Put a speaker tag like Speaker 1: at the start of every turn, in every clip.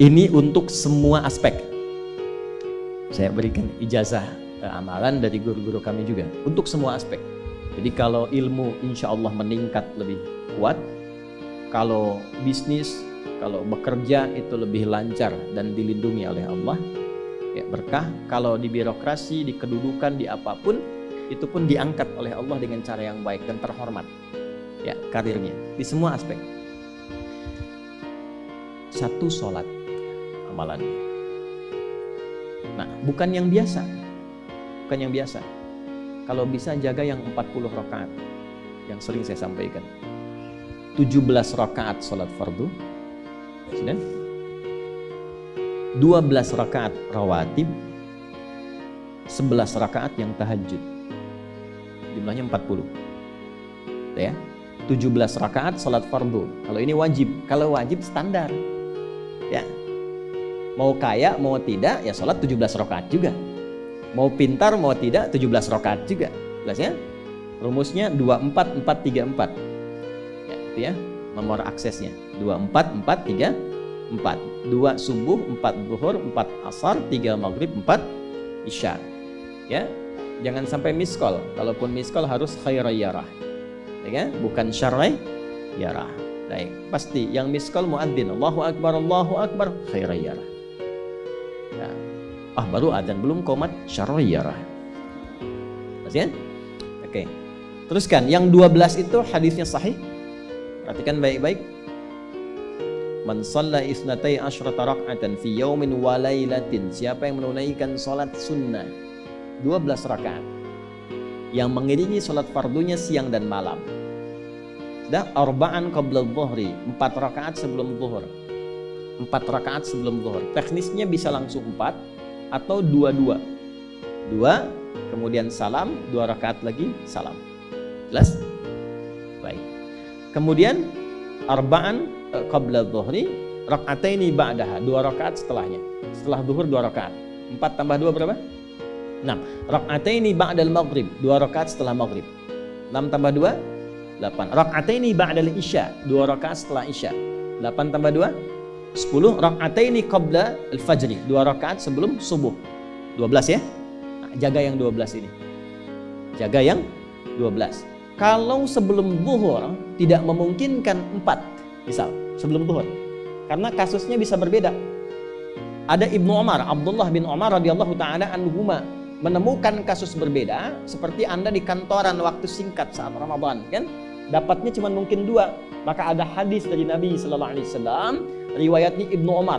Speaker 1: Ini untuk semua aspek. Saya berikan ijazah amalan dari guru-guru kami juga untuk semua aspek. Jadi kalau ilmu insya Allah meningkat lebih kuat, kalau bisnis, kalau bekerja itu lebih lancar dan dilindungi oleh Allah, ya berkah. Kalau di birokrasi, di kedudukan, di apapun, itu pun diangkat oleh Allah dengan cara yang baik dan terhormat. Ya, karirnya di semua aspek. Satu sholat amalannya. Nah, bukan yang biasa. Bukan yang biasa. Kalau bisa jaga yang 40 rakaat yang sering saya sampaikan. 17 rakaat sholat fardu. Dan 12 rakaat rawatib. 11 rakaat yang tahajud. Jumlahnya 40. Ya. 17 rakaat sholat fardu. Kalau ini wajib. Kalau wajib standar. Ya. Mau kaya, mau tidak, ya sholat 17 rakaat juga. Mau pintar, mau tidak, 17 rakaat juga. Jelas ya? Rumusnya 24-4-3-4. Ya, itu ya. Nomor aksesnya. 24-4-3-4. 2 subuh, 4 zuhur, 4 asar, 3 maghrib, 4 isya. Ya. Jangan sampai miss call. Kalaupun miss call harus khairayyarah. Ya, bukan syarrayyarah. Baik. Pasti yang miss call muadzin. Allahu akbar, khairayyarah. Ya. Baru adzan belum qomat syarrayyarah. Pas ya? Oke. Teruskan yang 12 itu hadisnya sahih. Perhatikan baik-baik. Man shalla isnatai asyrata rak'atan fi yaumin wa lailatin. Siapa yang menunaikan salat sunnah 12 rakaat yang mengiringi salat fardunya siang dan malam. Sudah arba'an qabla dhuhri, 4 rakaat sebelum zuhur. 4 rakaat sebelum zuhur. Teknisnya bisa langsung 4 atau 2-2. 2 kemudian salam, 2 rakaat lagi salam. Jelas? Baik. Kemudian arba'an qabla dhuhri, rak'ataini ba'daha, 2 rakaat setelahnya. Setelah zuhur 2 rakaat. 4 tambah 2 berapa? 6. Rak'ataini ba'dal maghrib, 2 rakaat setelah maghrib. 6 tambah 2 8. Rak'ataini ba'dal isya, 2 rakaat setelah isya. 8 tambah 2 10. Rak'ataini qabla al-fajri, 2 rakaat sebelum subuh. 12 ya. Nah, jaga yang 12 ini. Jaga yang 12. Kalau sebelum zuhur tidak memungkinkan 4, misal sebelum zuhur. Karena kasusnya bisa berbeda. Ada Ibnu Umar, Abdullah bin Umar radhiyallahu taala anhuma menemukan kasus berbeda seperti Anda di kantoran waktu singkat saat Ramadan, kan? Dapatnya cuma mungkin 2. Maka ada hadis dari Nabi sallallahu alaihi wasallam riwayatnya Ibnu Umar.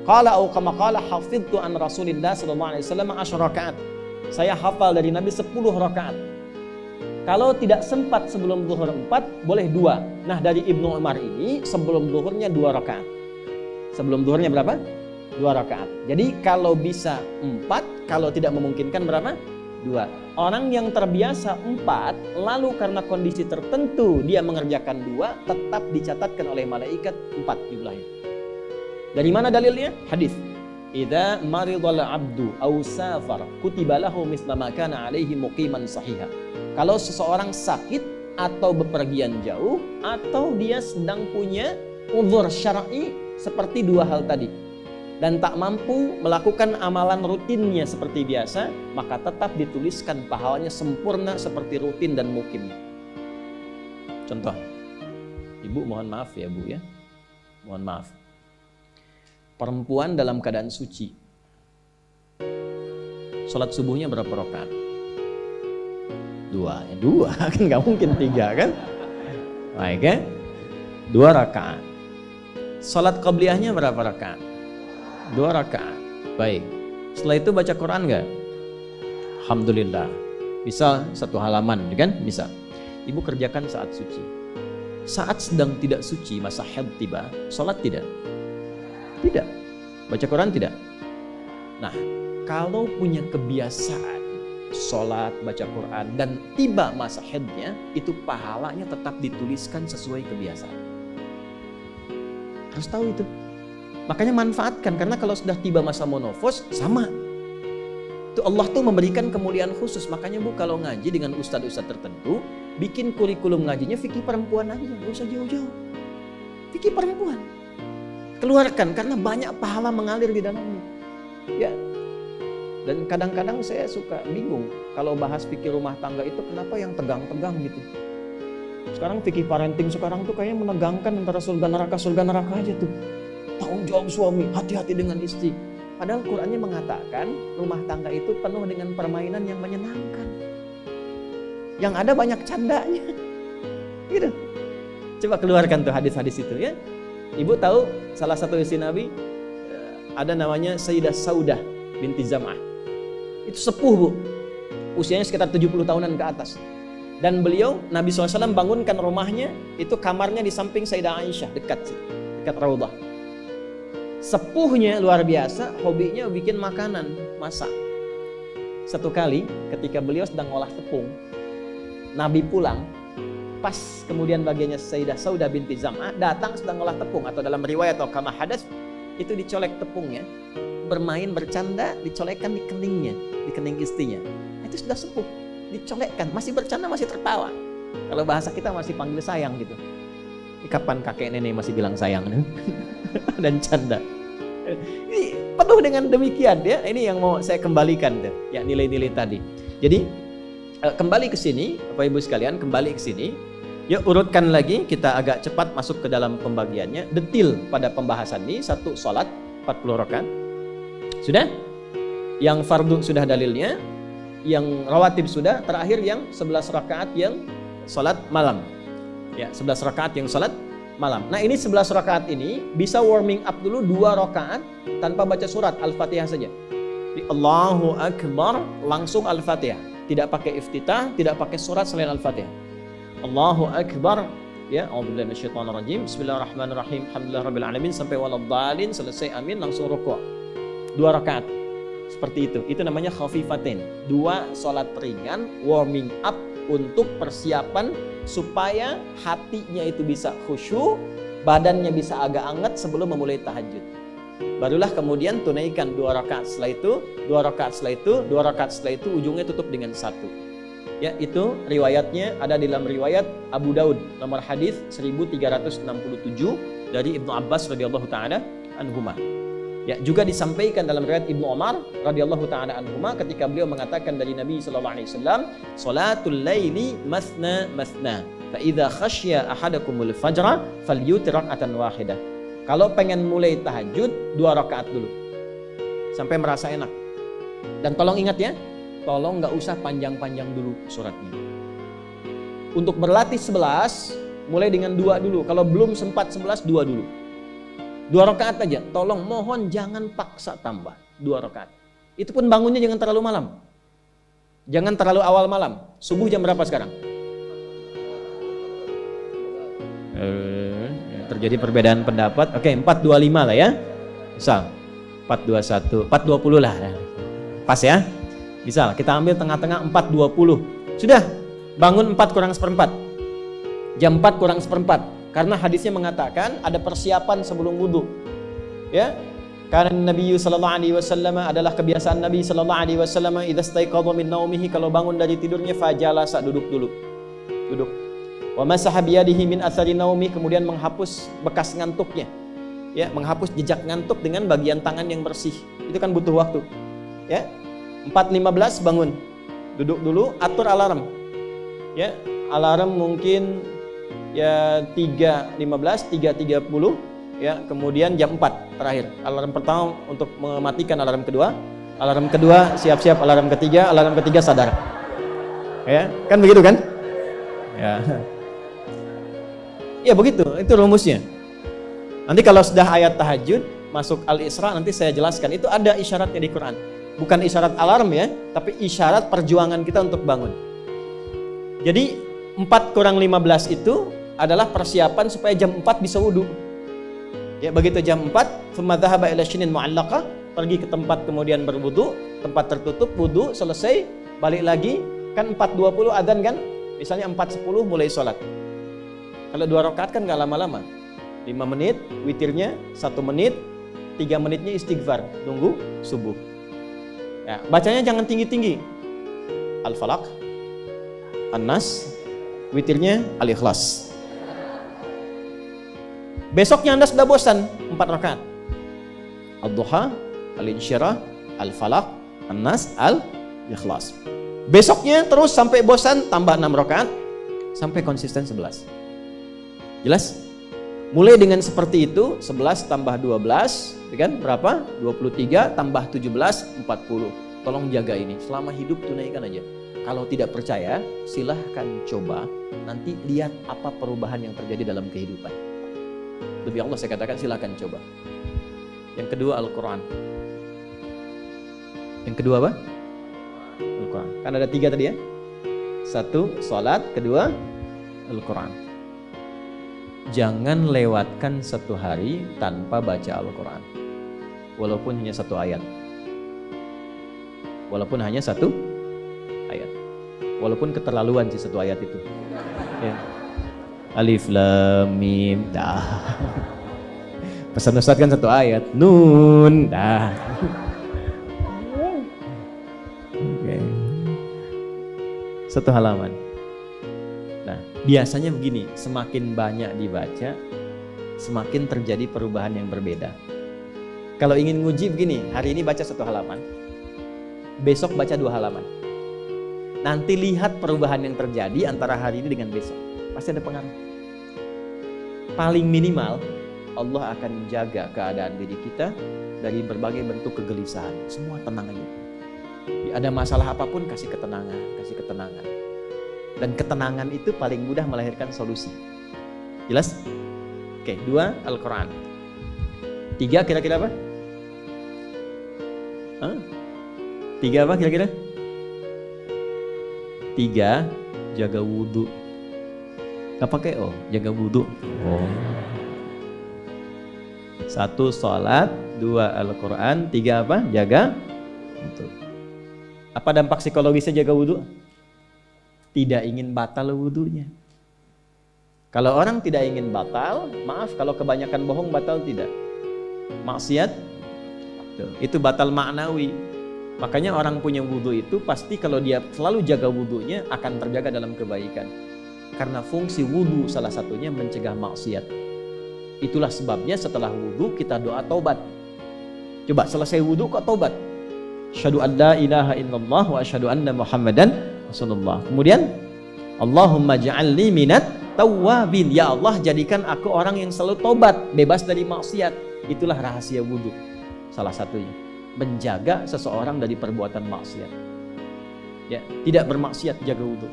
Speaker 1: Qala au kama qala hafidtu an Rasulillah sallallahu alaihi wasallam 10 rakaat. Saya hafal dari Nabi 10 rakaat. Kalau tidak sempat sebelum zuhur 4, boleh 2. Nah, dari Ibnu Umar ini sebelum zuhurnya 2 rakaat. Sebelum zuhurnya berapa? 2 rakaat. Jadi kalau bisa 4, kalau tidak memungkinkan berapa? 2. Orang yang terbiasa 4, lalu karena kondisi tertentu dia mengerjakan 2, tetap dicatatkan oleh malaikat 4 jumlahnya. Dari mana dalilnya? Hadis. Idza maridal 'abdu aw safar kutiba lahu mithla ma kana 'alaihi muqiman sahiha. Kalau seseorang sakit atau bepergian jauh atau dia sedang punya uzur syar'i seperti 2 hal tadi dan tak mampu melakukan amalan rutinnya seperti biasa, maka tetap dituliskan pahalanya sempurna seperti rutin dan mukim. Contoh, Ibu mohon maaf ya Bu ya, mohon maaf. Perempuan dalam keadaan suci, sholat subuhnya berapa rakaat? 2, ya 2 kan nggak mungkin 3 kan? Baik ya, 2 rakaat. Sholat qabliyahnya berapa rakaat? 2 rakaat. Baik. Setelah itu baca Quran nggak? Alhamdulillah. Bisa 1 halaman, kan? Bisa. Ibu kerjakan saat suci. Saat sedang tidak suci, masa haid tiba, sholat tidak? Tidak. Baca Quran tidak? Nah, kalau punya kebiasaan sholat, baca Quran, dan tiba masa haidnya, itu pahalanya tetap dituliskan sesuai kebiasaan. Harus tahu itu. Makanya manfaatkan, karena kalau sudah tiba masa monofos, sama. Itu Allah tuh memberikan kemuliaan khusus. Makanya Bu, kalau ngaji dengan ustadz-ustadz tertentu, bikin kurikulum ngajinya fikih perempuan aja, nggak usah jauh-jauh. Fikih perempuan. keluarkan karena banyak pahala mengalir di dalamnya. Ya. Dan kadang-kadang saya suka bingung kalau bahas fikih rumah tangga itu kenapa yang tegang-tegang gitu. Sekarang fikih parenting sekarang tuh kayaknya menegangkan antara surga neraka aja tuh. Tanggung jawab suami, hati-hati dengan istri. Padahal Qur'annya mengatakan rumah tangga itu penuh dengan permainan yang menyenangkan. Yang ada banyak candanya. Gitu. Coba keluarkan tuh hadis-hadis itu ya. Ibu tahu salah satu istri Nabi ada namanya Sayyidah Saudah binti Zam'ah. Itu sepuh, Bu. Usianya sekitar 70 tahunan ke atas. Dan beliau, Nabi SAW bangunkan rumahnya, itu kamarnya di samping Sayyidah Aisyah, dekat Raudhah. Sepuhnya luar biasa, hobinya bikin makanan, masak. Satu kali ketika beliau sedang ngolah tepung, Nabi pulang, pas kemudian bagiannya Sayyidah Saudah binti Zam'ah datang sedang ngolah tepung, atau dalam riwayat atau kama hadas, itu dicolek tepungnya, bermain bercanda, dicolekkan di keningnya, di kening istrinya. Itu sudah sepuh, dicolekkan, masih bercanda, masih tertawa. Kalau bahasa kita masih panggil sayang gitu. Ini kapan kakek nenek masih bilang sayang dan canda. Ini penuh dengan demikian ya. Ini yang mau saya kembalikan tuh, ya nilai-nilai tadi. Jadi kembali ke sini, Bapak Ibu sekalian, kembali ke sini. Ya urutkan lagi, kita agak cepat masuk ke dalam pembagiannya. Detil pada pembahasan ini, satu sholat 40 rakaat. Sudah? Yang fardu sudah dalilnya, yang rawatib sudah, terakhir yang 11 rakaat yang sholat malam. Ya, 11 rakaat yang sholat malam. Nah, ini 11 rakaat ini bisa warming up dulu 2 rakaat tanpa baca surat Al-Fatihah saja. Di Allahu Akbar langsung Al-Fatihah, tidak pakai iftitah, tidak pakai surat selain Al-Fatihah. Allahu Akbar, ya, a'udzubillahi minasyaitonir rajim. Bismillahirrahmanirrahim. Alhamdulillahirabbil alamin sampai waladhdallin, selesai amin langsung rukuk. 2 rakaat. Seperti itu. Itu namanya khafifatain. 2 salat ringan warming up untuk persiapan supaya hatinya itu bisa khusyuk, badannya bisa agak hangat sebelum memulai tahajud. Barulah kemudian tunaikan 2 rakaat setelah itu, 2 rakaat setelah itu, 2 rakaat setelah itu, ujungnya tutup dengan 1. Ya, itu riwayatnya ada di dalam riwayat Abu Daud nomor hadis 1367 dari Ibnu Abbas radhiyallahu taala anhuma. Ya, juga disampaikan dalam riwayat Ibnu Umar radhiyallahu taala anhuma ketika beliau mengatakan dari Nabi sallallahu alaihi wasallam, "Shalatul laili masna masna, fa idza khasya ahadakumul fajra falyutir rak'atan wahidah." Kalau pengen mulai tahajud 2 rakaat dulu. Sampai merasa enak. Dan tolong ingat ya, tolong nggak usah panjang-panjang dulu suratnya. Untuk berlatih 11, mulai dengan 2 dulu. Kalau belum sempat 11, 2 dulu. 2 rakaat aja, tolong mohon jangan paksa tambah 2 rakaat. Itu pun bangunnya jangan terlalu malam. Jangan terlalu awal malam. Subuh jam berapa sekarang? Terjadi perbedaan pendapat. Oke, 4.25 lah ya. Misal 4.21, 4.20 lah. Pas ya. Misal kita ambil tengah-tengah 4.20. Sudah, bangun 4 kurang seperempat. Jam 4 kurang seperempat. Karena hadisnya mengatakan ada persiapan sebelum wudhu. Ya, karena Nabi sallallahu alaihi wasallam adalah kebiasaan Nabi sallallahu alaihi wasallam idza staiqadha min naumihi, kalau bangun dari tidurnya fajalasa, duduk dulu. Duduk. Wa masaha biyadihi min athari naumi, kemudian menghapus bekas ngantuknya. Ya, menghapus jejak ngantuk dengan bagian tangan yang bersih. Itu kan butuh waktu. Ya. 4.15 bangun. Duduk dulu, atur alarm. Ya, alarm mungkin ya 3.15, 3.30 ya, kemudian jam 4 terakhir. Alarm pertama untuk mematikan alarm kedua. Alarm kedua siap-siap, alarm ketiga sadar. Ya, kan begitu kan? Ya. Ya begitu, itu rumusnya. Nanti kalau sudah ayat tahajud masuk Al-Isra nanti saya jelaskan. Itu ada isyaratnya di Quran. Bukan isyarat alarm ya, tapi isyarat perjuangan kita untuk bangun. Jadi 4 kurang 15 itu adalah persiapan supaya jam 4 bisa wudhu. Ya, begitu jam 4, thumma dhahaba ila shinin mu'allaqah, pergi ke tempat kemudian berwudu, tempat tertutup, wudu, selesai, balik lagi, kan 4.20 adzan kan? Misalnya 4.10 mulai sholat. Kalau 2 rakaat kan gak lama-lama. 5 menit, witirnya 1 menit, 3 menitnya istighfar, tunggu subuh. Ya, bacanya jangan tinggi-tinggi. Al-Falaq, An-Nas, witirnya Al-Ikhlas. Besoknya Anda sudah bosan 4 rakaat. Ad-Duha, Al-Insyirah, Al-Falaq, An-Nas, Al-Ikhlas. Besoknya terus sampai bosan tambah 6 rakaat sampai konsisten 11. Jelas? Mulai dengan seperti itu, 11 tambah 12, kan berapa? 23 tambah 17, 40. Tolong jaga ini, selama hidup tunaikan aja. Kalau tidak percaya, silahkan coba, nanti lihat apa perubahan yang terjadi dalam kehidupan. Demi Allah saya katakan silahkan coba. Yang kedua Al-Quran. Yang kedua apa? Al-Quran. Kan ada 3 tadi ya. 1, salat. Kedua, Al-Quran. Jangan lewatkan 1 hari tanpa baca Al-Quran. Walaupun hanya 1 ayat. Walaupun hanya 1 ayat. Walaupun keterlaluan sih 1 ayat itu. Ya. Alif Lam Mim dah. Pesan Ustaz kan 1 ayat. Nun dah. Oke. 1 halaman. Nah, biasanya begini, semakin banyak dibaca, semakin terjadi perubahan yang berbeda. Kalau ingin nguji begini, hari ini baca 1 halaman, besok baca 2 halaman. Nanti lihat perubahan yang terjadi antara hari ini dengan besok. Pasti ada pengaruh. Paling minimal, Allah akan jaga keadaan diri kita dari berbagai bentuk kegelisahan. Semua tenang aja. Ada masalah apapun, kasih ketenangan, kasih ketenangan. Dan ketenangan itu paling mudah melahirkan solusi. Jelas? Oke, 2, Al-Quran. 3 kira-kira apa? 3 apa kira-kira? 3, jaga wudhu. Gak pakai oh, jaga wudhu. Oh. 1, sholat. 2, Al-Quran. 3 apa? Jaga wudhu. Apa dampak psikologisnya jaga wudhu? Tidak ingin batal wudhunya. Kalau orang tidak ingin batal, maaf kalau kebanyakan bohong batal tidak. Maksiat, itu batal maknawi. Makanya orang punya wudhu itu pasti kalau dia selalu jaga wudhunya akan terjaga dalam kebaikan. Karena fungsi wudhu salah satunya mencegah maksiat. Itulah sebabnya setelah wudhu kita doa taubat. Coba selesai wudhu kok taubat. Asyhadu an la ilaha illallah wa asyhadu anna Muhammadan Rasulullah. Kemudian Allahumma ja'alni minat tawwabin. Ya Allah, jadikan aku orang yang selalu taubat, bebas dari maksiat. Itulah rahasia wudhu. Salah satunya menjaga seseorang dari perbuatan maksiat. Ya, tidak bermaksiat, jaga wudhu.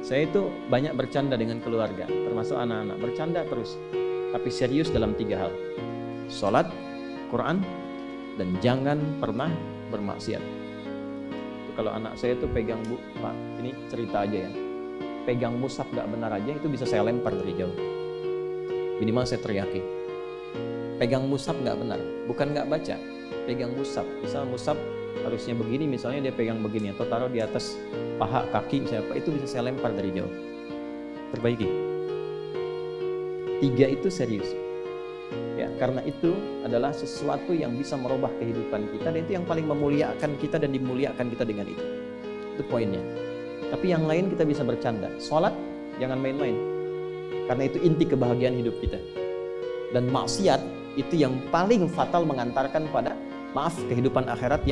Speaker 1: Saya itu banyak bercanda dengan keluarga, termasuk anak-anak. Bercanda terus, tapi serius dalam 3 hal. Salat, Quran, dan jangan pernah bermaksiat. Kalau anak saya itu pegang, Pak, ini cerita aja ya, pegang mushaf gak benar aja itu bisa saya lempar dari jauh. Minimal saya teriaki. Pegang mushaf gak benar, bukan gak baca, pegang mushaf. Misal mushaf harusnya begini, misalnya dia pegang begini atau taruh di atas paha kaki siapa, itu bisa saya lempar dari jauh. Perbaiki. 3 itu serius. Ya, karena itu adalah sesuatu yang bisa merubah kehidupan kita, dan itu yang paling memuliakan kita dan dimuliakan kita dengan itu. Itu poinnya. Tapi yang lain kita bisa bercanda. Sholat jangan main-main, karena itu inti kebahagiaan hidup kita. Dan maksiat itu yang paling fatal mengantarkan pada, maaf, kehidupan akhirat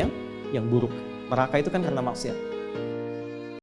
Speaker 1: yang buruk. Neraka itu kan karena maksiat.